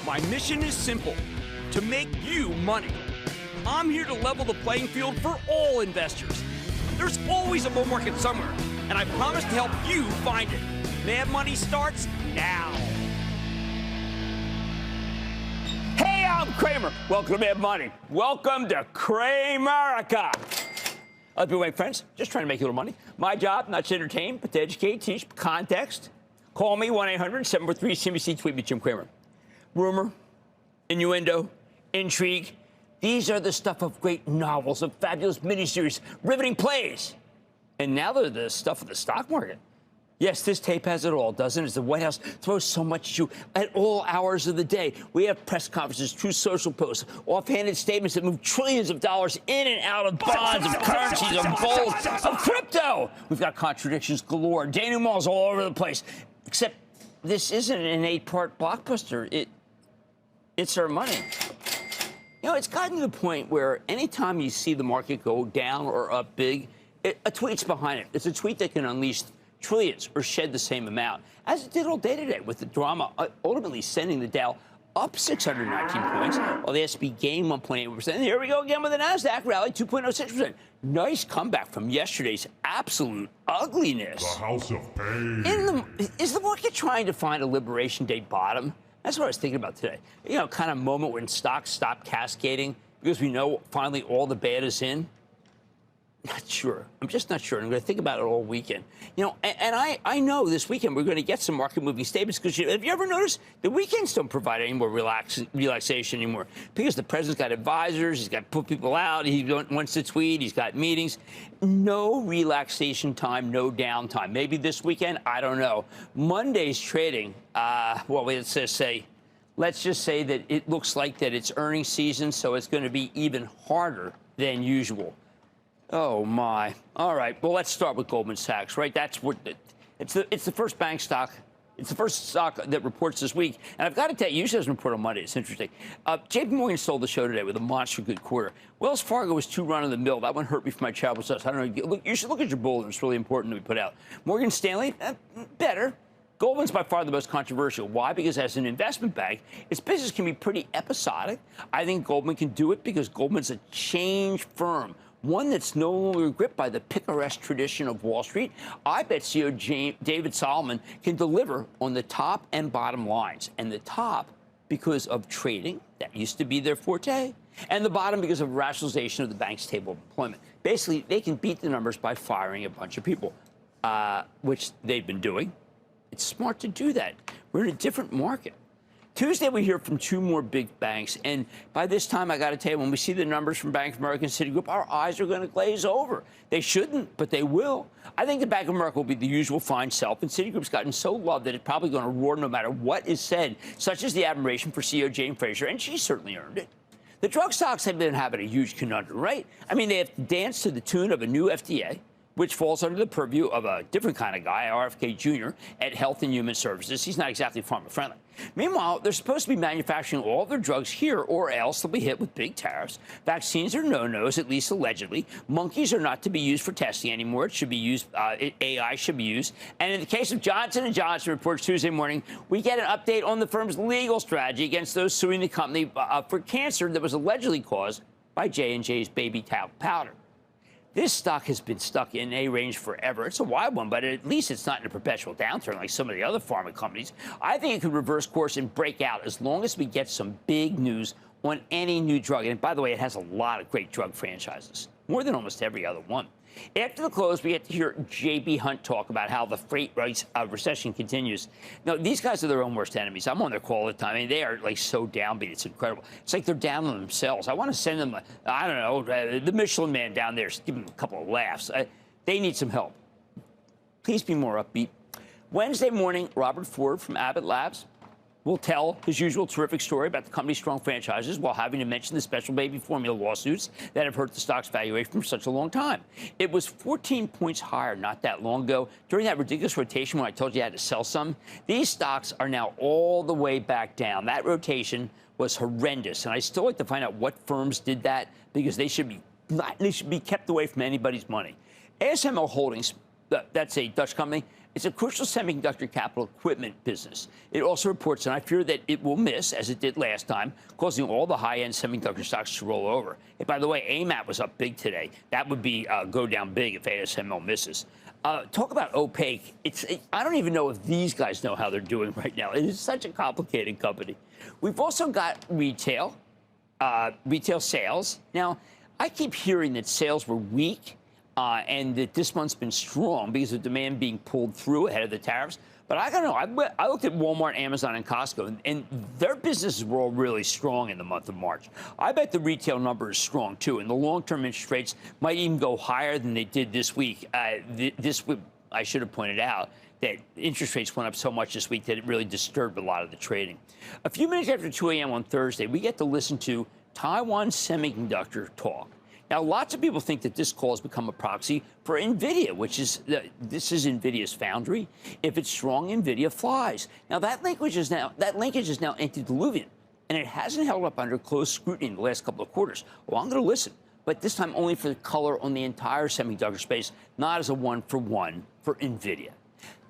My mission is simple, to make you money. I'm here to level the playing field for all investors. There's always a bull market somewhere, and I promise to help you find it. Mad Money starts now. Hey, I'm Cramer. Welcome to Mad Money. Welcome to Cramerica. I'll be my friends, just trying to make a little money. My job, not to entertain, but to educate, teach, context. Call me, 1-800-743-CNBC. Tweet me, Jim Cramer. Rumor, innuendo, intrigue. These are the stuff of great novels, of fabulous miniseries, riveting plays. And now they're the stuff of the stock market. Yes, this tape has it all, doesn't it? As the White House throws so much at you at all hours of the day. We have press conferences, true social posts, offhanded statements that move trillions of dollars in and out of bonds, of currencies, of gold, of crypto. We've got contradictions galore, denouements all over the place. Except this isn't an 8-part blockbuster. It's our money. You know, it's gotten to the point where anytime you see the market go down or up big, a tweet's behind it. It's a tweet that can unleash trillions or shed the same amount, as it did all day today, with the drama ultimately sending the Dow up 619 points, while the S&P gained 1.8%. And here we go again with the NASDAQ rally, 2.06%. Nice comeback from yesterday's absolute ugliness. The house of pain. Is the market trying to find a Liberation Day bottom? That's what I was thinking about today. You know, kind of moment when stocks stop cascading because we know finally all the bad is in. Not sure. I'm just not sure. I'm going to think about it all weekend. You know, and I know this weekend we're going to get some market-moving statements because have you ever noticed the weekends don't provide any more relaxation anymore because the president's got advisors, he's got to put people out, he wants to tweet, he's got meetings. No relaxation time, no downtime. Maybe this weekend, I don't know. Monday's trading, well, let's just say that it looks like that it's earnings season, so it's going to be even harder than usual. Oh, my. All right. Well, let's start with Goldman Sachs, right? That's what it's the first bank stock. It's the first stock that reports this week. And I've got to tell you, usually doesn't report on Monday. It's interesting. JP Morgan stole the show today with a monster good quarter. Wells Fargo was too run-of-the-mill. That one hurt me for my travels. I don't know. Look, you should look at your bulletin. It's really important that we put out. Morgan Stanley, better. Goldman's by far the most controversial. Why? Because as an investment bank, its business can be pretty episodic. I think Goldman can do it because Goldman's a change firm. One that's no longer gripped by the picaresque tradition of Wall Street. I bet CEO David Solomon can deliver on the top and bottom lines. And the top because of trading, that used to be their forte, and the bottom because of rationalization of the bank's table of employment. Basically, they can beat the numbers by firing a bunch of people, which they've been doing. It's smart to do that. We're in a different market. Tuesday, we hear from two more big banks. And by this time, I got to tell you, when we see the numbers from Bank of America and Citigroup, our eyes are going to glaze over. They shouldn't, but they will. I think the Bank of America will be the usual fine self, and Citigroup's gotten so loved that it's probably going to roar no matter what is said, such as the admiration for CEO Jane Fraser, and she certainly earned it. The drug stocks have been having a huge conundrum, right? I mean, they have to dance to the tune of a new FDA, which falls under the purview of a different kind of guy, RFK Jr., at Health and Human Services. He's not exactly pharma-friendly. Meanwhile, they're supposed to be manufacturing all their drugs here, or else they'll be hit with big tariffs. Vaccines are no-nos, at least allegedly. Monkeys are not to be used for testing anymore. It should be used, AI should be used. And in the case of Johnson & Johnson, reports Tuesday morning, we get an update on the firm's legal strategy against those suing the company for cancer that was allegedly caused by J&J's baby talc powder. This stock has been stuck in a range forever. It's a wide one, but at least it's not in a perpetual downturn like some of the other pharma companies. I think it could reverse course and break out as long as we get some big news on any new drug. And by the way, it has a lot of great drug franchises, more than almost every other one. After the close, we get to hear J.B. Hunt talk about how the freight recession continues. Now, these guys are their own worst enemies. I'm on their call all the time. I mean, they are, like, so downbeat. It's incredible. It's like they're down on themselves. I want to send them, I don't know, the Michelin Man down there, give them a couple of laughs. They need some help. Please be more upbeat. Wednesday morning, Robert Ford from Abbott Labs will tell his usual terrific story about the company's strong franchises while having to mention the special baby formula lawsuits that have hurt the stock's valuation for such a long time. It was 14 points higher not that long ago during that ridiculous rotation when I told you I had to sell some. These stocks are now all the way back down. That rotation was horrendous, and I still like to find out what firms did that because they should be kept away from anybody's money. ASML Holdings, that's a Dutch company, It's a crucial semiconductor capital equipment business. It also reports, and I fear that it will miss, as it did last time, causing all the high-end semiconductor stocks to roll over. And by the way, AMAT was up big today. That would be go down big if ASML misses. Talk about opaque. I don't even know if these guys know how they're doing right now. It is such a complicated company. We've also got retail sales. Now, I keep hearing that sales were weak and that this month's been strong because of demand being pulled through ahead of the tariffs. But I don't know. I looked at Walmart, Amazon, and Costco, and their businesses were all really strong in the month of March. I bet the retail number is strong, too, and the long-term interest rates might even go higher than they did this week. This week, I should have pointed out that interest rates went up so much this week that it really disturbed a lot of the trading. A few minutes after 2 a.m. on Thursday, we get to listen to Taiwan Semiconductor talk. Now, lots of people think that this call has become a proxy for NVIDIA, which is this is NVIDIA's foundry. If it's strong, NVIDIA flies. Now, that linkage is now antediluvian, and it hasn't held up under close scrutiny in the last couple of quarters. Well, I'm going to listen, but this time only for the color on the entire semiconductor space, not as a one-for-one for NVIDIA.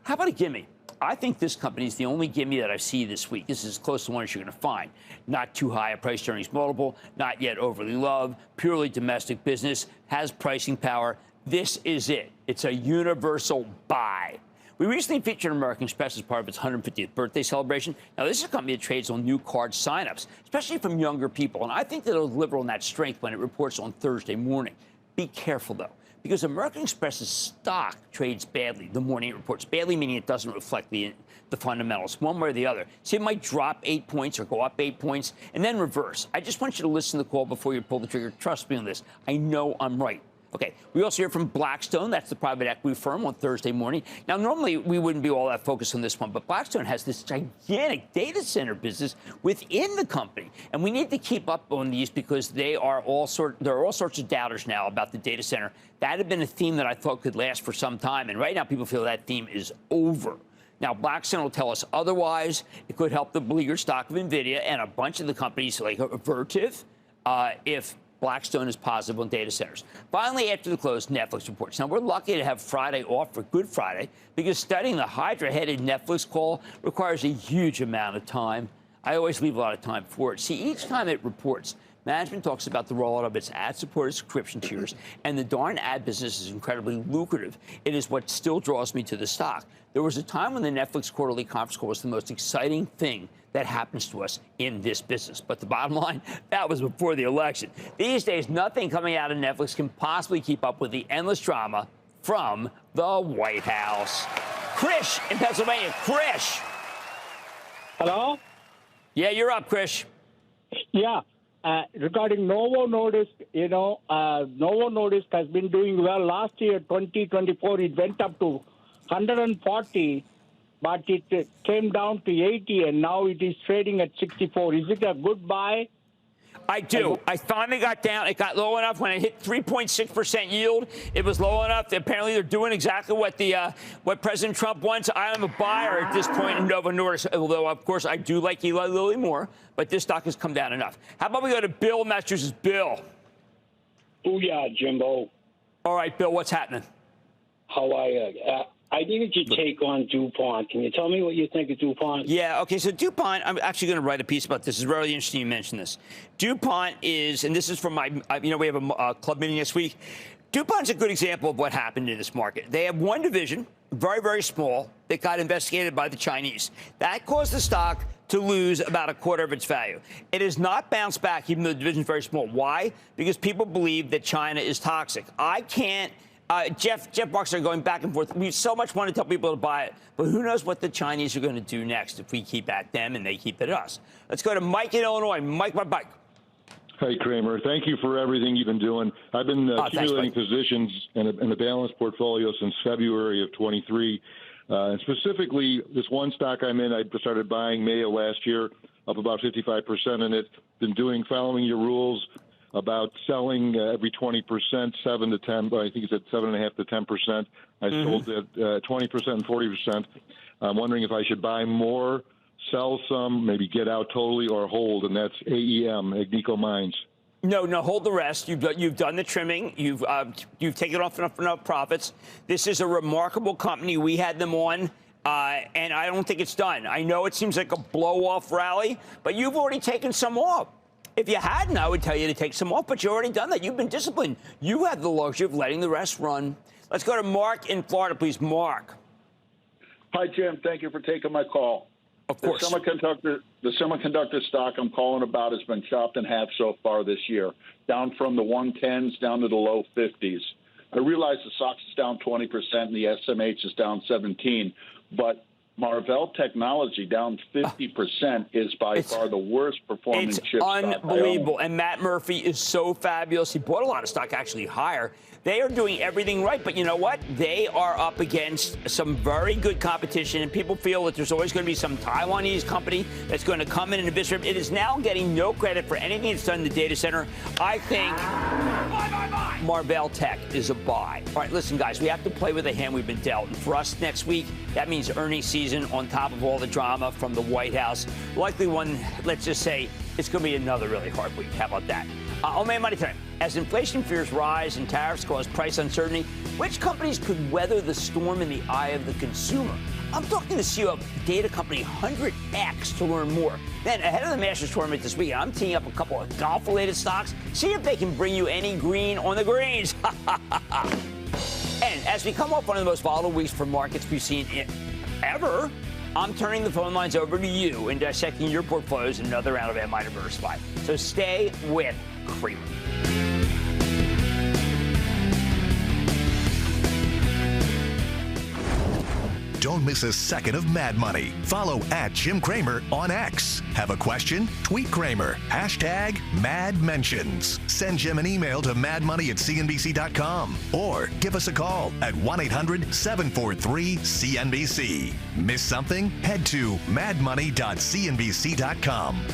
How about a gimme? I think this company is the only gimme that I see this week. This is as close to one as you're going to find. Not too high a price earnings multiple, not yet overly loved, purely domestic business, has pricing power. This is it. It's a universal buy. We recently featured American Express as part of its 150th birthday celebration. Now, this is a company that trades on new card signups, especially from younger people, and I think that it'll deliver on that strength when it reports on Thursday morning. Be careful, though, because American Express's stock trades badly the morning it reports. Badly meaning it doesn't reflect the fundamentals, one way or the other. So it might drop 8 points or go up 8 points and then reverse. I just want you to listen to the call before you pull the trigger. Trust me on this. I know I'm right. Okay, we also hear from Blackstone. That's the private equity firm on Thursday morning. Now, normally we wouldn't be all that focused on this one, but Blackstone has this gigantic data center business within the company. And we need to keep up on these because there are all sorts of doubters now about the data center. That had been a theme that I thought could last for some time. And right now people feel that theme is over. Now, Blackstone will tell us otherwise. It could help the beleaguered stock of NVIDIA and a bunch of the companies like Vertiv if Blackstone is positive on data centers. Finally, after the close, Netflix reports. Now, we're lucky to have Friday off for Good Friday because studying the Hydra-headed Netflix call requires a huge amount of time. I always leave a lot of time for it. See, each time it reports, management talks about the rollout of its ad-supported subscription tiers, and the darn ad business is incredibly lucrative. It is what still draws me to the stock. There was a time when the Netflix quarterly conference call was the most exciting thing that happens to us in this business. But the bottom line, that was before the election. These days, nothing coming out of Netflix can possibly keep up with the endless drama from the White House. Krish in Pennsylvania. Krish. Hello? Yeah, you're up, Krish. Yeah. Regarding Novo Nordisk, Novo Nordisk has been doing well. Last year, 2024, it went up to 140, but it came down to 80, and now it is trading at 64. Is it a good buy? I do. I finally got down. It got low enough when it hit 3.6% yield. It was low enough. Apparently, they're doing exactly what President Trump wants. I am a buyer at this point in Novo Nordisk, although, of course, I do like Eli Lilly more. But this stock has come down enough. How about we go to Bill, Massachusetts? Bill. Booyah, Jimbo. All right, Bill, what's happening? How are you? I needed your take on DuPont. Can you tell me what you think of DuPont? Yeah, okay, so DuPont, I'm actually going to write a piece about this. It's really interesting you mentioned this. DuPont is, and this is from my, we have a club meeting this week. DuPont's a good example of what happened in this market. They have one division, very, very small, that got investigated by the Chinese. That caused the stock to lose about a quarter of its value. It has not bounced back, even though the division is very small. Why? Because people believe that China is toxic. I can't. Jeff Boxer going back and forth. We so much want to tell people to buy it, but who knows what the Chinese are going to do next if we keep at them and they keep at us. Let's go to Mike in Illinois. Mike, my bike. Hey, Cramer. Thank you for everything you've been doing. I've been accumulating positions in a balanced portfolio since February of 23. And specifically, this one stock I'm in, I started buying May of last year, up about 55% in it. Been following your rules about selling every 20%, 7 to 10, but I think it's at 7.5 to 10%. I sold at 20% and 40%. I'm wondering if I should buy more, sell some, maybe get out totally, or hold, and that's AEM, Agnico Mines. No, hold the rest. You've done the trimming. You've taken off enough profits. This is a remarkable company. We had them on, and I don't think it's done. I know it seems like a blow-off rally, but you've already taken some off. If you hadn't, I would tell you to take some off, but you've already done that. You've been disciplined. You have the luxury of letting the rest run. Let's go to Mark in Florida, please. Mark. Hi, Jim. Thank you for taking my call. Of course. The semiconductor stock I'm calling about has been chopped in half so far this year, down from the 110s down to the low 50s. I realize the SOX is down 20% and the SMH is down 17%, but Marvell Technology down 50% is by far the worst performing chip stock. It's unbelievable. And Matt Murphy is so fabulous. He bought a lot of stock actually higher. They are doing everything right, but you know what? They are up against some very good competition, and people feel that there's always going to be some Taiwanese company that's going to come in and eviscerate. It is now getting no credit for anything it's done in the data center. I think Marvell Tech is a buy. All right, listen, guys, we have to play with the hand we've been dealt. And for us next week, that means earnings season on top of all the drama from the White House. Likely one, let's just say, it's going to be another really hard week. How about that? On Mad Money tonight, as inflation fears rise and tariffs cause price uncertainty, which companies could weather the storm in the eye of the consumer? I'm talking to the CEO of data company 100X to learn more. Then, ahead of the Masters tournament this week, I'm teeing up a couple of golf-related stocks. See if they can bring you any green on the greens. And as we come off one of the most volatile weeks for markets we've seen ever, I'm turning the phone lines over to you and dissecting your portfolios in another round of Am I Diversified. So stay with Cramer. Don't miss a second of Mad Money. Follow @Jim Cramer on X. Have a question? Tweet Cramer. #MadMentions. Send Jim an email to madmoney@cnbc.com or give us a call at 1-800-743-CNBC. Miss something? Head to madmoney.cnbc.com.